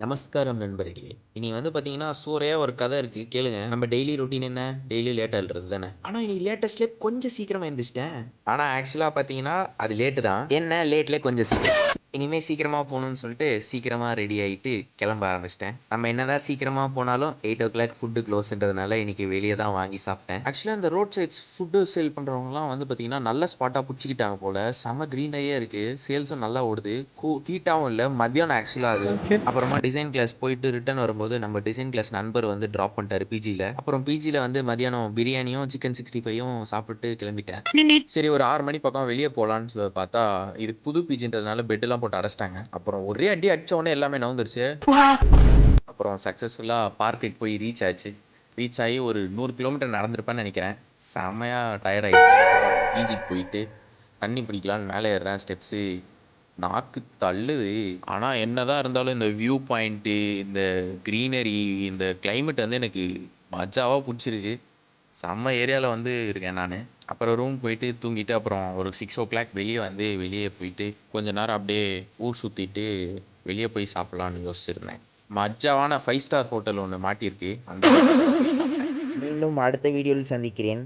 நமஸ்காரம் நண்பர்களே. இனி வந்து பார்த்தீங்கன்னா, சூறையா ஒரு கதை இருக்கு கேளுங்க. நம்ம டெய்லி ரொட்டீன் என்ன? டெய்லி லேட்டா எழுறது தானே. ஆனா இன்னைக்கு லேட்டஸ்ட்லயே கொஞ்சம் சீக்கிரமா எந்திரிச்சிட்டேன். ஆனா ஆக்சுவலா பார்த்தீங்கன்னா, அது லேட்டு தான். என்ன லேட்லயே கொஞ்சம் சீக்கிரம். இனிமே சீக்கிரமா போணும்னு சொல்லிட்டு, சீக்கிரமா ரெடி ஆயிட்டு கிளம்ப ஆரம்பிச்சுட்டேன். நம்ம என்னதான் சீக்கிரமா போனாலும் 8:00 ஃபுட் க்ளோஸ்ன்றதுனால இன்னைக்கு வெளிய தான் வாங்கி சாப்பிட்டேன். ஆக்சுவலா இந்த ரோட் சைட்ஸ் ஃபுட் சேல் பண்றவங்கலாம் வந்து பார்த்தீங்கன்னா, நல்ல ஸ்பாட்டா புடிச்சுக்கிட்டாங்க போல. செம கிரீனரியா இருக்கு. சேல்ஸும் நல்லா ஓடுது. ஹீட்டாவும் இல்ல. மத்தியானம் ஆக்சுவலா அது. அப்புறமா டிசைன் கிளாஸ் போயிட்டு ரிட்டர்ன் வரும்போது நம்ம டிசைன் கிளாஸ் நண்பர் வந்து டிராப் பண்ணிட்டாரு பிஜில. அப்புறம் பிஜில வந்து மதியானம் பிரியாணியும், சிக்கன் 65யும் சாப்பிட்டு கிளம்பிட்டேன். சரி ஒரு 6 மணி பக்கம் வெளிய போலான்னு பார்த்தா, இது புது பிஜின்றதுனால பெட்லாம் போட்டு அடைச்சிட்டாங்க. அப்புறம் ஒரே அடி அடிச்ச உடனே எல்லாமே நவுந்துருச்சு. அப்புறம் சக்சஸ்ஃபுல்லா பார்க்குக்கு போய் ரீச் ஆச்சு. ரீச் ஆகி ஒரு 100 கிலோமீட்டர் நடந்திருப்பேன்னு நெனைக்கிறேன். செம்மையா டயர்ட் ஆயிட்டேன். பிஜிக்கு போயிட்டு தண்ணி பிடிக்கலான்னு மேலே ஏறுறேன் ஸ்டெப்ஸு. நாக்கு தள்ளுது. ஆனா என்னதான் இருந்தாலும் இந்த வியூ பாயிண்ட்டு, இந்த கிரீனரி, இந்த கிளைமேட் வந்து எனக்கு மஜாவா புடிச்சிருக்கு. செம்ம ஏரியால வந்து இருக்கேன் நானு. அப்புறம் ரூம் போயிட்டு தூங்கிட்டு, அப்புறம் ஒரு 6:00 வெளிய போயிட்டு, கொஞ்ச நேரம் அப்படியே ஊர் சுத்திட்டு, வெளிய போய் சாப்பிடலான்னு யோசிச்சிருந்தேன். மஜாவான 5 ஸ்டார் ஹோட்டல் ஒண்ணு மாட்டியிருக்கு. அந்த ஹோட்டல்ல போய் சாப்பிட்டேன். மீண்டும் அடுத்த வீடியோவில் சந்திக்கிறேன்.